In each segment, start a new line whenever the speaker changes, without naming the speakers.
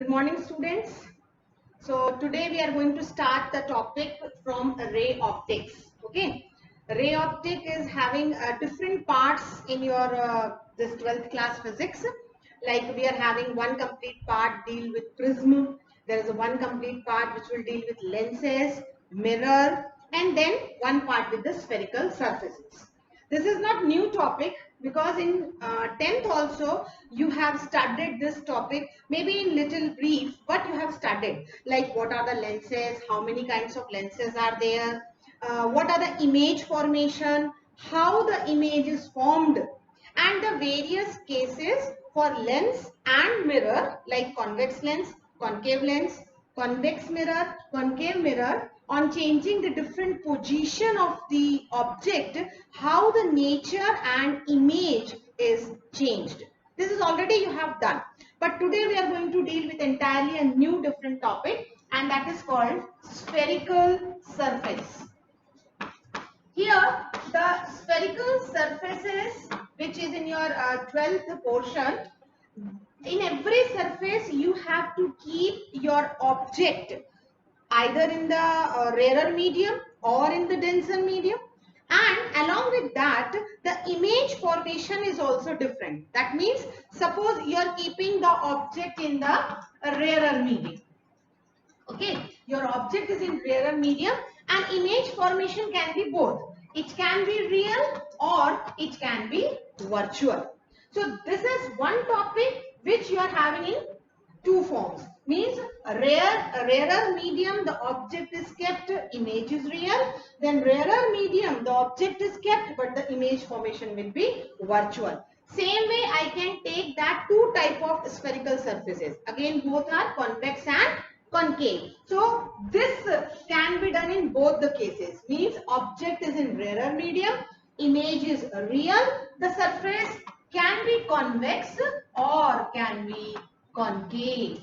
Good morning, students. So today we are going to start the topic from ray optics. Okay, ray optic is having different parts in your this 12th class physics. Like we are having one complete part deal with prism. There is a one complete part which will deal with lenses, mirror, and then one part with the spherical surfaces. This is not new topic because in 10th also you have studied this topic, maybe in little brief, but you have studied like what are the lenses, how many kinds of lenses are there, what are the image formation, how the image is formed, and the various cases for lens and mirror like convex lens, concave lens, convex mirror, concave mirror, on changing the different position of the object, how the nature and image is changed. This is already you have done. But today we are going to deal with entirely a new different topic, and that is called spherical surface. Here the spherical surfaces which is in your 12th portion, in every surface you have to keep your object either in the rarer medium or in the denser medium, and along with that the image formation is also different. That means suppose you are keeping the object in the rarer medium. Okay, your object is in rarer medium and image formation can be both. It can be real or it can be virtual. So this is one topic which you are having in two forms. Means rarer medium the object is kept, image is real. Then rarer medium the object is kept but the image formation will be virtual. Same way I can take that two type of spherical surfaces. Again both are convex and concave. So this can be done in both the cases. Means object is in rarer medium, image is real. The surface can be convex or can be concave.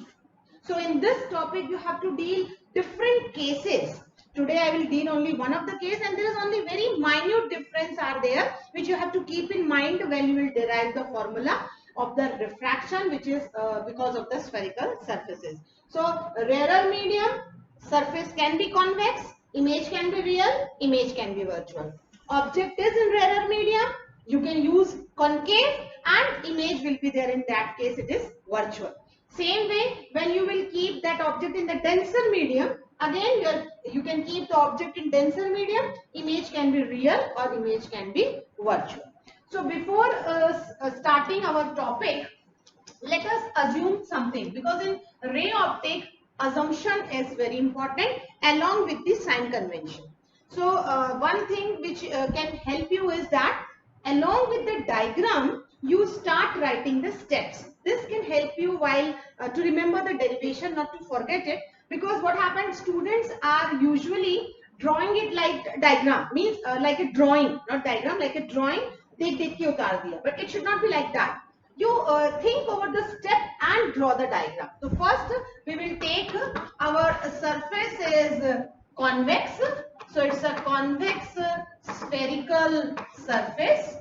So in this topic you have to deal different cases. Today I will deal only one of the case, and there is only very minute difference are there which you have to keep in mind when you will derive the formula of the refraction, which is because of the spherical surfaces. So rarer medium surface can be convex, image can be real, image can be virtual. Object is in rarer medium, you can use concave and image will be there. In that case it is virtual. Same way when you will keep that object in the denser medium, again you can keep the object in denser medium, image can be real or image can be virtual. So before starting our topic, let us assume something, because in ray optic assumption is very important along with the sign convention. So one thing which can help you is that along with the diagram you start writing the steps. This can help you while to remember the derivation, not to forget it, because what happens, students are usually drawing it like diagram, means like a drawing, not diagram, like a drawing, देख देख के उतार दिया, but it should not be like that. You think over the step and draw the diagram. So first we will take our surface is convex, so it's a convex spherical surface.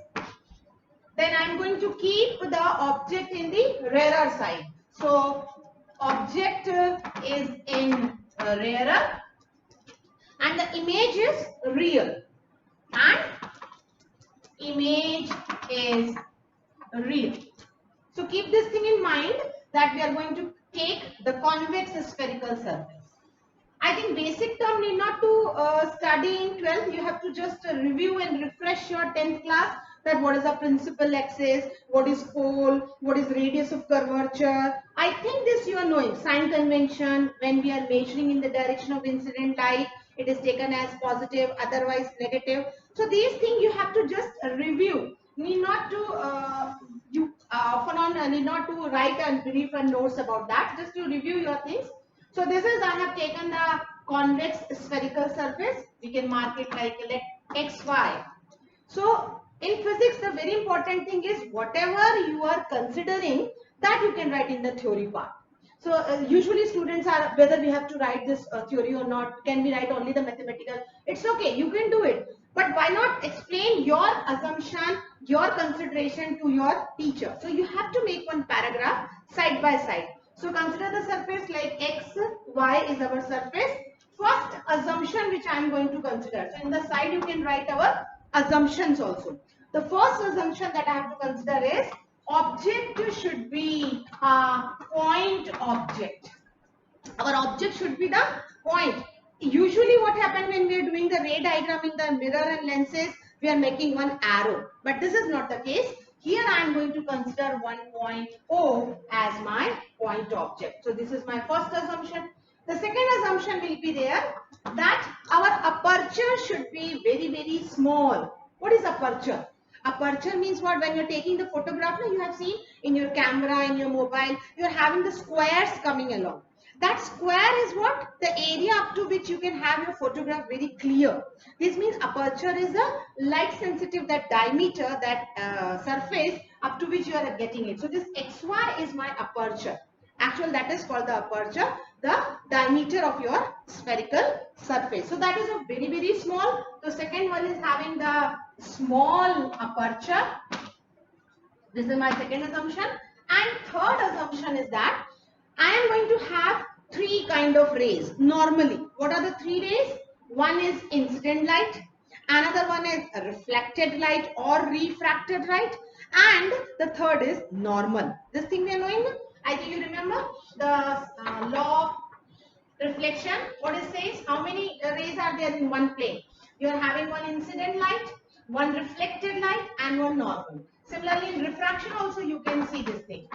Then I am going to keep the object in the rarer side. So object is in rarer and the image is real, and image is real. So keep this thing in mind that we are going to take the convex spherical surface. I think basic term need not to study in 12th. You have to just review and refresh your 10th class, that what is the principal axis, what is pole, what is radius of curvature. I think this you are knowing. Sign convention, when we are measuring in the direction of incident light, it is taken as positive, otherwise negative. So these things you have to just review. Need not to often on need not to write and brief and notes about that. Just to review your things. So this is, I have taken the convex spherical surface. We can mark it like let xy. So in physics the very important thing is whatever you are considering, that you can write in the theory part. So usually students are, whether we have to write this theory or not, can we write only the mathematical? It's okay, you can do it. But why not explain your assumption, your consideration to your teacher? So you have to make one paragraph side by side. So consider the surface like x, y is our surface. First assumption which I am going to consider. So in the side you can write our assumptions also. The first assumption that I have to consider is object should be a point object. Our object should be the point. Usually what happens when we are doing the ray diagram in the mirror and lenses, we are making one arrow. But this is not the case. Here I am going to consider one point O as my point object. So this is my first assumption. The second assumption will be there that our aperture should be very, very small. What is aperture? Aperture means what? When you're taking the photograph, you have seen in your camera, in your mobile, you're having the squares coming along. That square is what? The area up to which you can have your photograph very clear. This means aperture is a light sensitive, that diameter, that surface up to which you are getting it. So this XY is my aperture. Actually, that is called the aperture, the diameter of your spherical surface. So that is a very, very small. The second one is having the small aperture. This is my second assumption. And third assumption is that I am going to have three kind of rays normally. What are the three rays? One is incident light, another one is reflected light or refracted light, and the third is normal. This thing we are knowing. I think you remember the law of reflection. What it says? How many rays are there in one plane? You are having one incident light, one reflected light, and one normal. Similarly, in refraction also you can see this thing.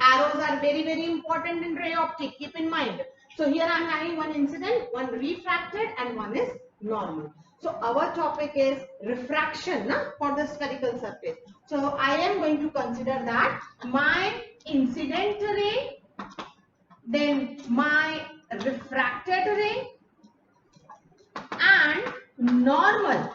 Arrows are very, very important in ray optic. Keep in mind. So here I am having one incident, one refracted, and one is normal. So our topic is refraction for the spherical surface. So I am going to consider that my incident ray, then my refracted ray, and normal.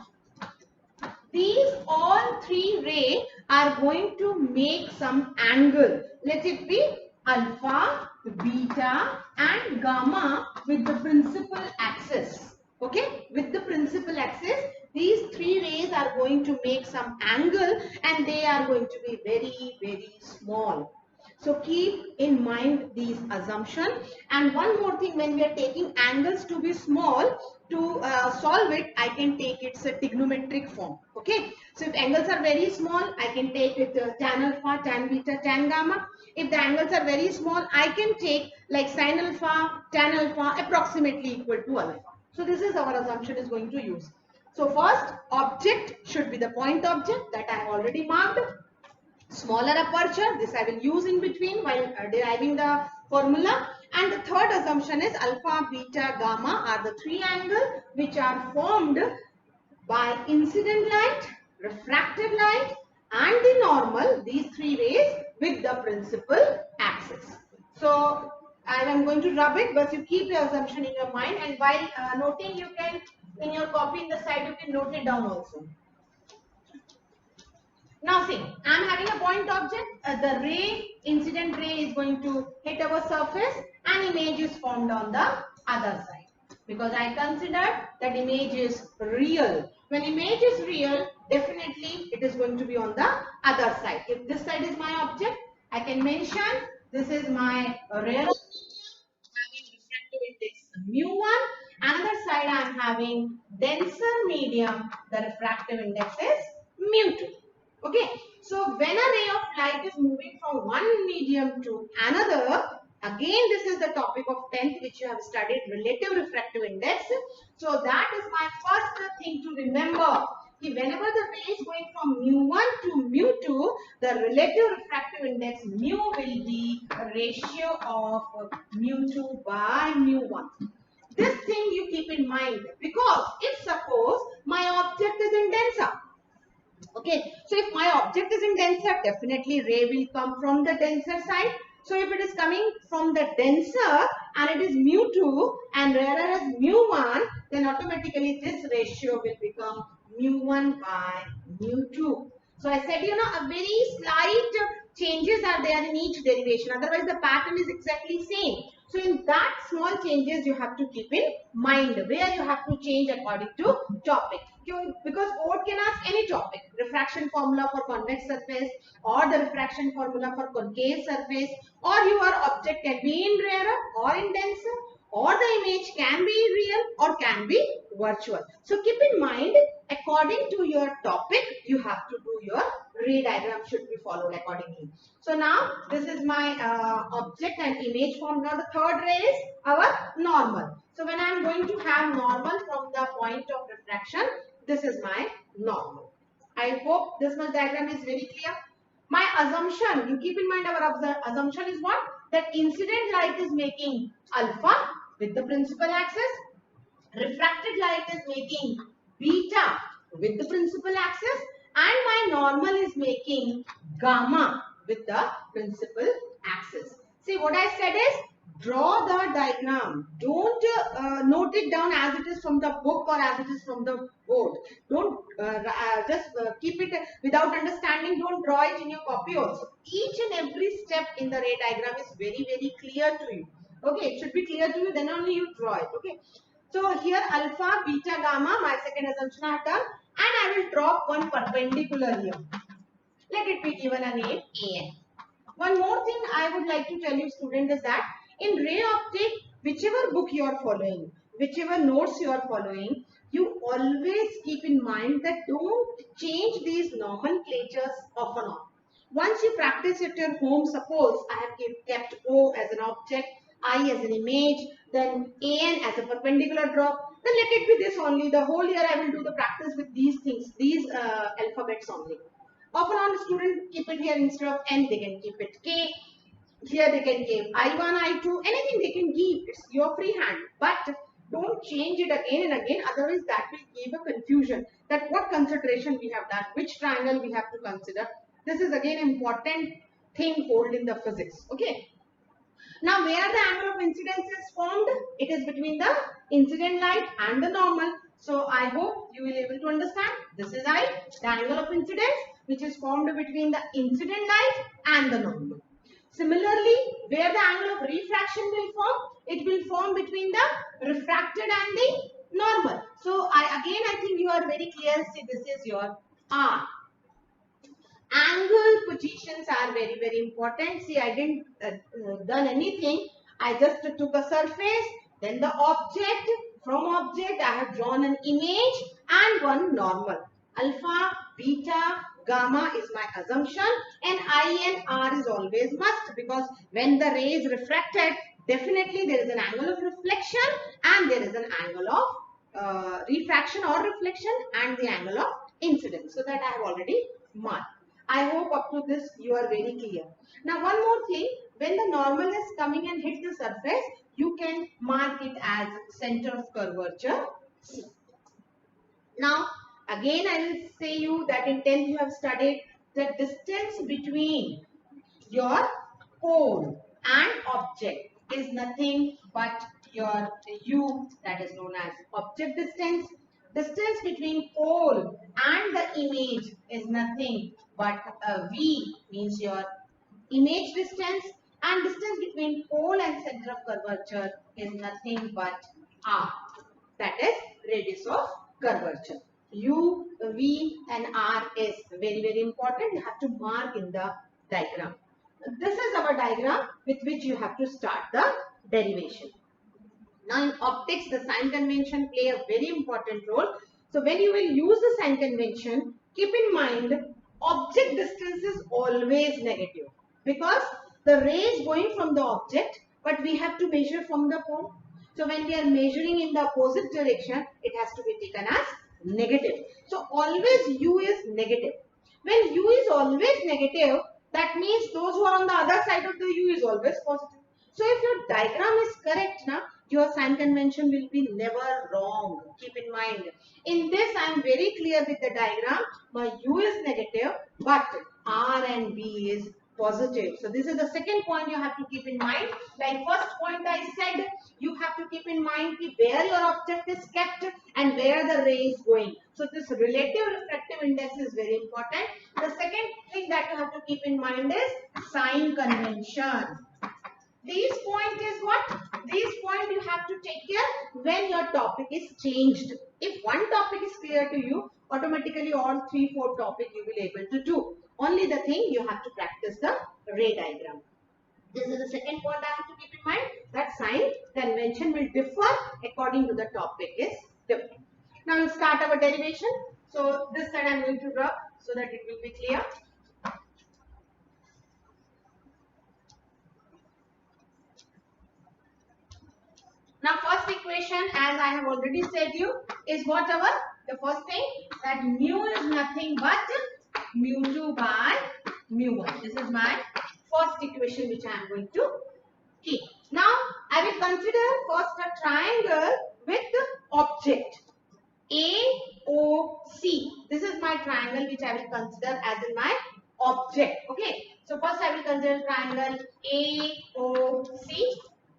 These all three rays are going to make some angle. Let it be alpha, beta, and gamma with the principal axis. Okay, with the principal axis, these three rays are going to make some angle, and they are going to be very, very small. So keep in mind these assumptions. And one more thing, when we are taking angles to be small, to solve it, I can take its a trigonometric form. Okay. So if angles are very small, I can take it tan alpha, tan beta, tan gamma. If the angles are very small, I can take like sin alpha, tan alpha, approximately equal to alpha. So this is our assumption is going to use. So first, object should be the point object that I have already marked. Smaller aperture, this I will use in between while deriving the formula. And the third assumption is alpha, beta, gamma are the three angles which are formed by incident light, refracted light, and the normal, these three rays with the principal axis. So I am going to rub it, but you keep your assumption in your mind, and while noting, you can, in your copy in the side, you can note it down also. Now see, I am having a point object. The ray, incident ray is going to hit our surface, and image is formed on the other side. Because I considered that image is real. When image is real, definitely it is going to be on the other side. If this side is my object, I can mention this is my rare having refractive index mu1. Another side I am having denser medium. The refractive index is mu2. Okay, so when a ray of light is moving from one medium to another, again this is the topic of 10th which you have studied, relative refractive index. So that is my first thing to remember. Whenever the ray is going from mu1 to mu2, the relative refractive index mu will be a ratio of mu2 by mu1. This thing you keep in mind, because if suppose my object is in denser. Okay, so if my object is in denser, definitely ray will come from the denser side. So if it is coming from the denser and it is mu2 and rarer is mu1, then automatically this ratio will become mu1 by mu2. So I said, a very slight changes are there in each derivation. Otherwise, the pattern is exactly same. So in that small changes you have to keep in mind, where you have to change according to topic. because board can ask any topic, refraction formula for convex surface or the refraction formula for concave surface, or your object can be in rarer or in denser, or the image can be real or can be virtual. So keep in mind, according to your topic, you have to do your ray diagram should be followed accordingly. So now this is my object and image form. Now the third ray is our normal. So when I am going to have normal from the point of refraction, this is my normal. I hope this much diagram is very clear. My assumption, you keep in mind our assumption is what? That incident light is making alpha with the principal axis. Refracted light is making beta with the principal axis. And my normal is making gamma with the principal axis. See, what I said is, draw the diagram. Don't note it down as it is from the book or as it is from the board. Don't just keep it without understanding. Don't draw it in your copy also. Each and every step in the ray diagram is very, very clear to you. Okay, it should be clear to you, then only you draw it. Okay. So here alpha, beta, gamma, my second assumption I have done, and I will drop one perpendicular here. Let it be given a name AN. One more thing I would like to tell you, student, is that in ray optic, whichever book you are following, whichever notes you are following, you always keep in mind that don't change these nomenclatures often on. Once you practice at your home, suppose I have kept O as an object, I as an image, then AN as a perpendicular drop, then let it be this only. The whole year I will do the practice with these things, these alphabets only. Often on the student keep it here instead of N, they can keep it K. Here they can give I1, I2, anything they can give. It's your free hand. But don't change it again and again. Otherwise that will give a confusion that what consideration we have done, which triangle we have to consider. This is again important thing hold in the physics. Okay. Now where the angle of incidence is formed, it is between the incident light and the normal. So I hope you will be able to understand. This is I, the angle of incidence, which is formed between the incident light and the normal. Similarly, where the angle of refraction will form, it will form between the refracted and the normal. So I think you are very clear. See, this is your R. Angle positions are very, very important. See, I didn't done anything. I just took a surface, then the object. From object, I have drawn an image and one normal. Alpha, beta, gamma is my assumption, and I and R is always must, because when the ray is refracted, definitely there is an angle of reflection and there is an angle of refraction or reflection and the angle of incidence. So that I have already marked. I hope up to this you are very clear. Now one more thing, when the normal is coming and hit the surface, you can mark it as center of curvature C. Now again I will say you that in 10th you have studied the distance between your pole and object is nothing but your U, that is known as object distance. Distance between pole and the image is nothing but V, means your image distance, and distance between pole and center of curvature is nothing but R, that is radius of curvature. U, V and R is very, very important. You have to mark in the diagram. This is our diagram with which you have to start the derivation. Now in optics, the sign convention play a very important role. So when you will use the sign convention, keep in mind object distance is always negative, because the ray is going from the object, but we have to measure from the pole. So when we are measuring in the opposite direction, it has to be taken as negative. So always U is negative. When U is always negative, that means those who are on the other side of the U is always positive. So if your diagram is correct, now your sign convention will be never wrong. Keep in mind. In this, I am very clear with the diagram. My U is negative, but R and B is positive. So this is the second point you have to keep in mind. Like first point I said, you have to keep in mind where your object is kept and where the ray is going. So this relative refractive index is very important. The second thing that you have to keep in mind is sign convention. This point is what? these points you have to take care when your topic is changed. If one topic is clear to you, automatically all 3-4 topics you will be able to do. Only the thing you have to practice the ray diagram. This is the second point I have to keep in mind, that sign convention will differ according to the topic is different. Now we'll start our derivation. So this side I am going to rub so that it will be clear. Now first equation, as I have already said you, is whatever. The first thing, that mu is nothing but mu2 by mu1. This is my first equation which I am going to keep. Now I will consider first a triangle with object AOC. This is my triangle which I will consider as in my object. Okay. So first I will consider triangle AOC.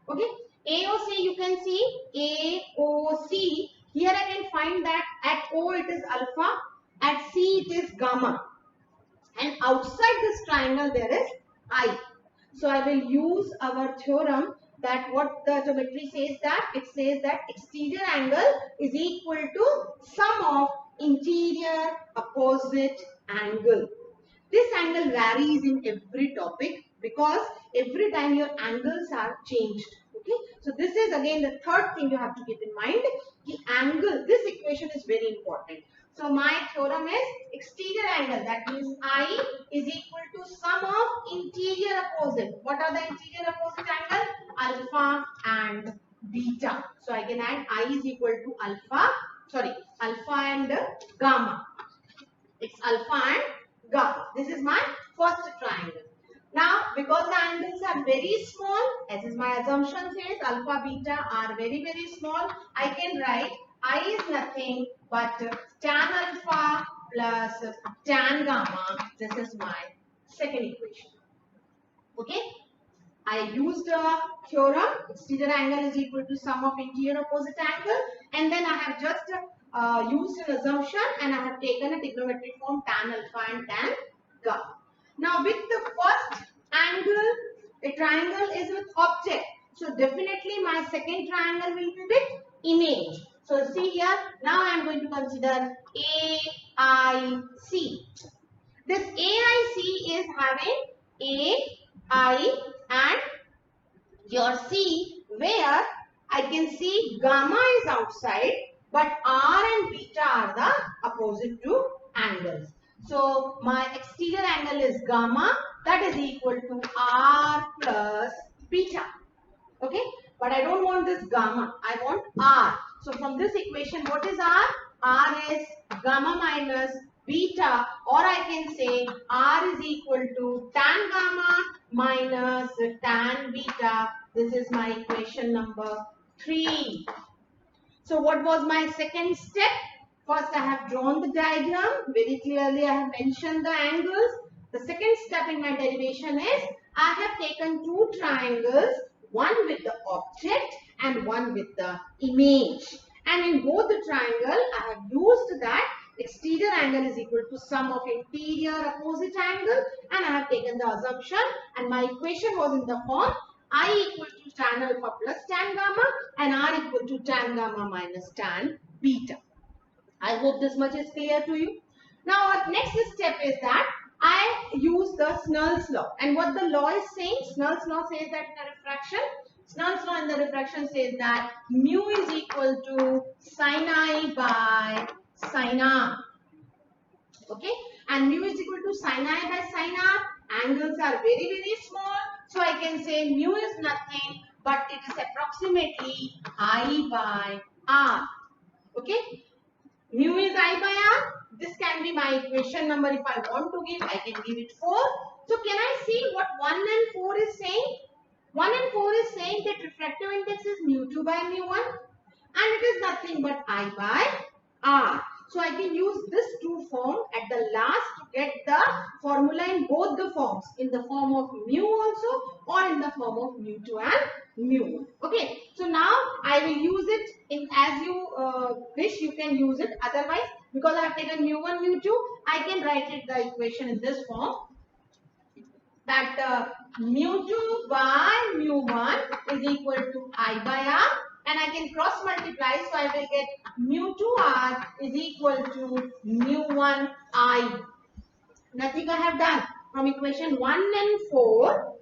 Okay. AOC, you can see AOC. Here I can find that at O it is alpha, at C it is gamma, and outside this triangle there is I. So I will use our theorem that what the geometry says, that it says that exterior angle is equal to sum of interior opposite angle. This angle varies in every topic because every time your angles are changed. Okay, so this is again the third thing you have to keep in mind. The angle, this equation is very important. So my theorem is exterior angle, that means I is equal to sum of interior opposite. What are the interior opposite angle? Alpha and beta. So I can add I is equal to alpha and gamma. It's alpha and gamma. This is my first triangle. Now, because the angles are very small, as is my assumption says, alpha, beta are very, very small, I can write I is nothing but tan alpha plus tan gamma. This is my second equation. Okay. I used a theorem, exterior angle is equal to sum of interior opposite angle, and then I have just used an assumption and I have taken a trigonometric form tan alpha and tan gamma. Now with the first angle, a triangle is with object. So definitely my second triangle will be with image. So see here, now I am going to consider AIC. This AIC is having AI and your C, where I can see gamma is outside but R and beta are the opposite to angles. So my exterior angle is gamma, that is equal to R plus beta. Okay, but I don't want this gamma, I want R. So from this equation, what is R? R is gamma minus beta, or I can say R is equal to tan gamma minus tan beta. This is my equation number 3. So what was my second step? First I have drawn the diagram. Very clearly I have mentioned the angles. The second step in my derivation is I have taken two triangles, one with the object and one with the image. And in both the triangle I have used that exterior angle is equal to sum of interior opposite angle, and I have taken the assumption, and my equation was in the form I equal to tan alpha plus tan gamma and R equal to tan gamma minus tan beta. I hope this much is clear to you. Now our next step is that I use the Snell's law, and what the law is saying, Snell's law says that in the refraction, Snell's law in the refraction says that mu is equal to sin I by sin R. Okay, and mu is equal to sin I by sin R. Angles are very, very small, so I can say mu is nothing but it is approximately I by R. Okay, mu is I by R. This can be my equation number. If I want to give, I can give it 4. So can I see what 1 and 4 is saying? 1 and 4 is saying that refractive index is mu2 by mu1, and it is nothing but I by R. So I can use this two form at the last to get the formula in both the forms, in the form of mu also or in the form of mu2 and mu1. Okay, so now I will use it in as you wish, you can use it. Otherwise, because I have taken mu1, mu2, I can write it the equation in this form, that mu2 by mu1 is equal to I by R, and I can cross multiply, so I will get mu2R is equal to mu1I. Nothing I have done. From equation 1 and 4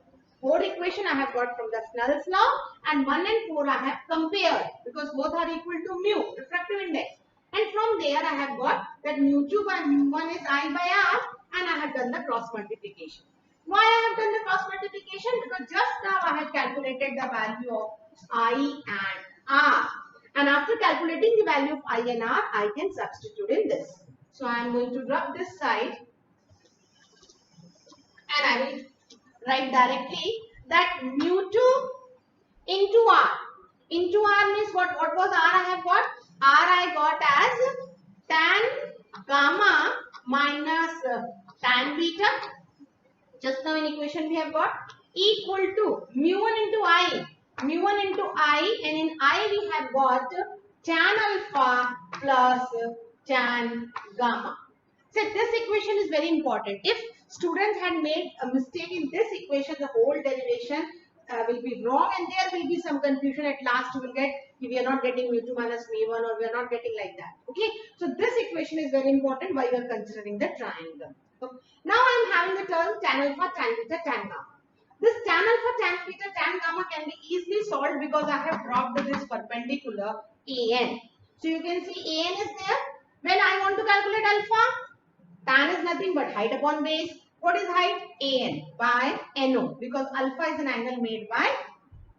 equation I have got from the Snell's law, and 1 and 4 I have compared because both are equal to mu, refractive index. And from there I have got that mu2 by mu1 is I by R, and I have done the cross multiplication. Why I have done the cross multiplication? Because just now I have calculated the value of I and R. And after calculating the value of I and R, I can substitute in this. So I am going to drop this side, and I will write directly that mu2 into R. Into R means what was R I have got? R I got as tan gamma minus tan beta. Just now in equation we have got equal to mu1 into I. Mu1 into I, and in I we have got tan alpha plus tan gamma. So this equation is very important. If students had made a mistake in this equation, the whole derivation will be wrong, and there will be some confusion. At last you will get, we are not getting mu2 minus mu1, or we are not getting like that. Okay, so this equation is very important while you are considering the triangle. So now I am having the term tan alpha, tan beta, tan gamma. This tan alpha, tan beta, tan gamma can be easily solved because I have dropped this perpendicular AN. So you can see AN is there. When I want to calculate alpha, tan is nothing but height upon base. What is height? AN by NO, because alpha is an angle made by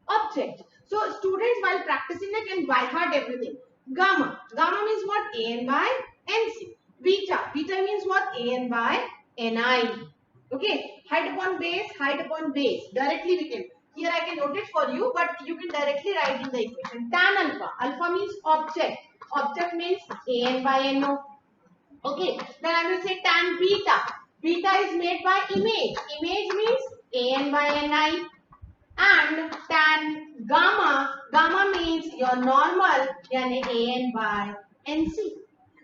object. So students while practicing they can by heart everything. Gamma. Gamma means what? AN by NC. Beta. Beta means what? AN by NI. Okay. Height upon base, height upon base. Directly we can. Here I can note it for you, but you can directly write in the equation. Tan alpha. Alpha means object. Object means AN by NO. Okay, then I will say tan beta. Beta is made by image. Image means AN by NI. And tan gamma. Gamma means your normal, yani AN by NC.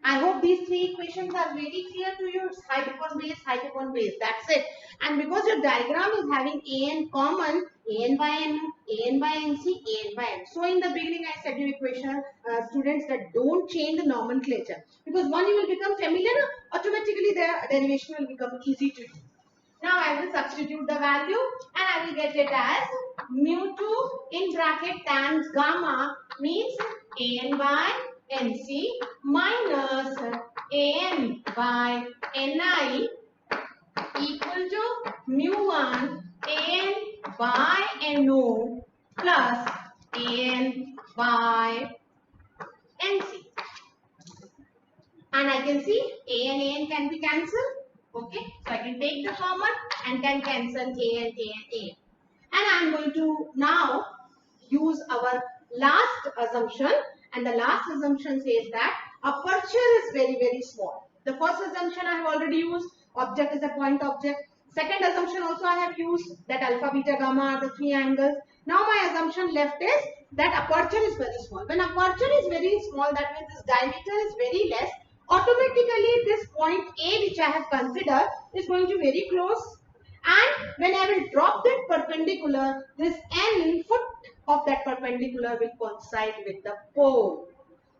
I hope these three equations are very clear to you. It's height upon base, height upon base. That's it. And because your diagram is having AN common, AN by N, AN by NC, AN by N. So in the beginning I said you equation, students, that don't change the nomenclature. Because when you will become familiar, automatically the derivation will become easy to you. Now I will substitute the value, and I will get it as mu2 in bracket tan gamma means AN by NC minus AN by NI equal to mu1 AN by NO plus AN by NC. And I can see AN can be cancelled. Okay, so I can take the common and can cancel AN. And I am going to now use our last assumption, and the last assumption says that aperture is very, very small. The first assumption I have already used, object is a point object. Second assumption also I have used, that alpha, beta, gamma are the three angles. Now my assumption left is that aperture is very small. When aperture is very small, that means this diameter is very less. Automatically this point A which I have considered is going to be very close, and when I will drop that perpendicular, this N foot of that perpendicular will coincide with the pole.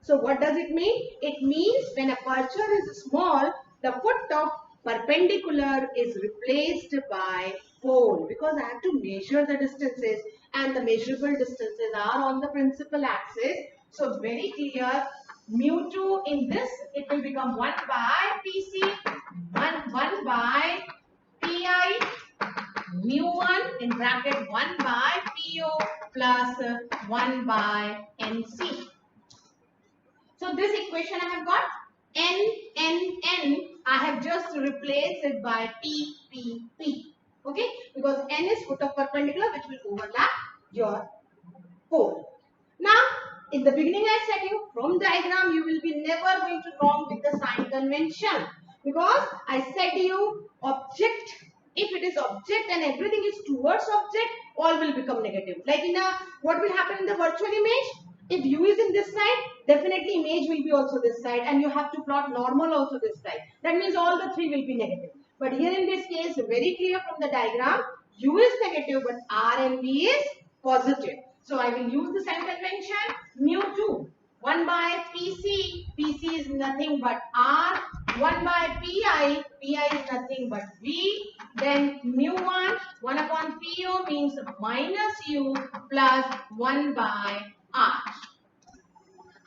So what does it mean? It means when aperture is small, the foot of perpendicular is replaced by pole, because I have to measure the distances, and the measurable distances are on the principal axis. So very clear, mu2 in this, it will become 1 by PC, 1 by PI, mu1 in bracket 1 by PO plus 1 by NC. So this equation I have got N. I have just replaced it by P. Okay, because N is foot of perpendicular which will overlap your pole. Now, in the beginning I said you, from diagram you will be never going to wrong with the sign convention, because I said you object, if it is object and everything is towards object, all will become negative. Like in a, what will happen in the virtual image? If U is in this side, definitely image will be also this side, and you have to plot normal also this side. That means all the three will be negative. But here in this case, very clear from the diagram, U is negative but R and B is positive. So I will use the sign convention. Mu2, 1 by PC, PC is nothing but R, 1 by PI, PI is nothing but V, then mu1, 1 upon PO means minus U plus 1 by R.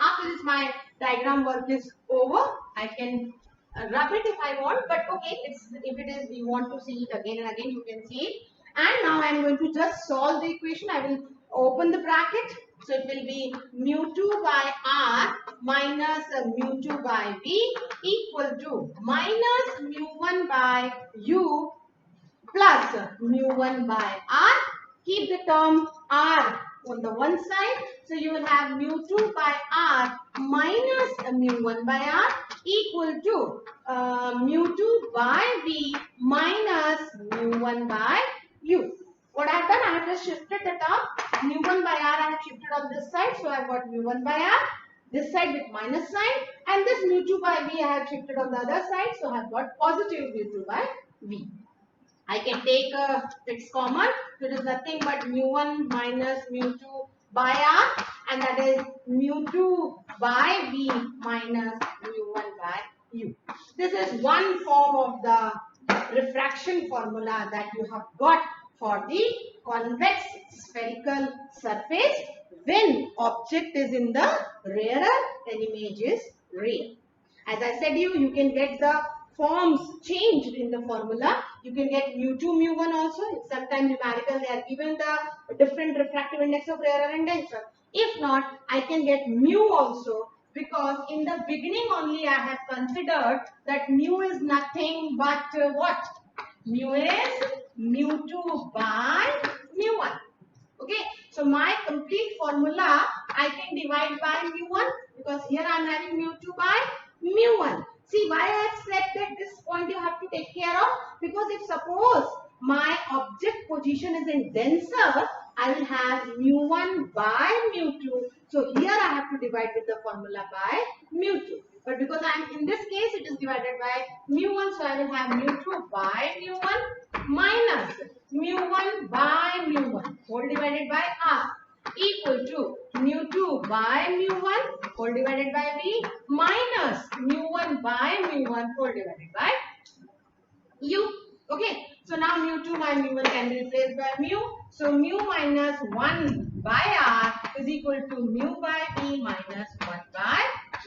After this, my diagram work is over. I can rub it if I want, but okay, if it is you want to see it again and again, you can see it. And now I am going to just solve the equation. I will open the bracket. So it will be mu2 by R minus mu2 by V equal to minus mu1 by U plus mu1 by R. Keep the term R on the one side. So you will have mu2 by R minus mu1 by R equal to mu2 by V minus mu1 by U. What I have done, I have just shifted the term. Mu1 by R I have shifted on this side. So I have got mu1 by R. This side with minus sign. And this mu2 by V I have shifted on the other side. So I have got positive mu2 by V. I can take its common. So it is nothing but mu1 minus mu2 by R, and that is mu2 by V minus mu1 by U. This is one form of the refraction formula that you have got for the convex spherical surface when object is in the rarer and image is real. As I said you can get the forms changed in the formula. You can get mu2, mu1 also. Sometimes numerical, they are given the different refractive index of rarer and denser. If not, I can get mu also, because in the beginning only I have considered that mu is nothing but what? Mu is mu2 by mu1. Okay, so my complete formula I can divide by mu1, because here I am having mu2 by mu1. See why I have said that this point you have to take care of, because if suppose my object position is in denser, I will have mu1 by mu2. So here I have to divide with the formula by mu2. But because I am in this case it is divided by mu1, so I will have mu2 by mu1 minus mu1 by mu1 whole divided by R equal to mu2 by mu1 whole divided by V minus mu1 by mu1 whole divided by U. Okay, so now mu2 by mu1 can be replaced by mu. So mu minus 1 by R is equal to mu by V minus 1 by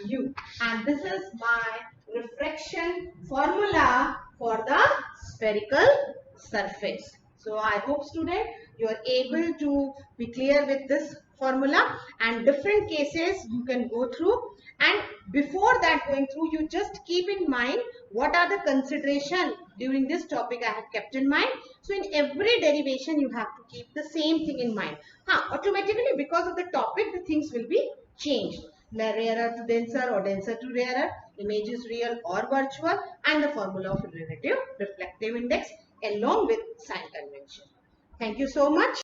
U. And this is my refraction formula for the spherical surface. So I hope student you are able to be clear with this formula, and different cases you can go through, and before that going through you just keep in mind what are the consideration during this topic I have kept in mind. So in every derivation you have to keep the same thing in mind. Automatically because of the topic the things will be changed. Rarer to denser or denser to rarer, image is real or virtual, and the formula of relative reflective index along with sign convention. Thank you so much.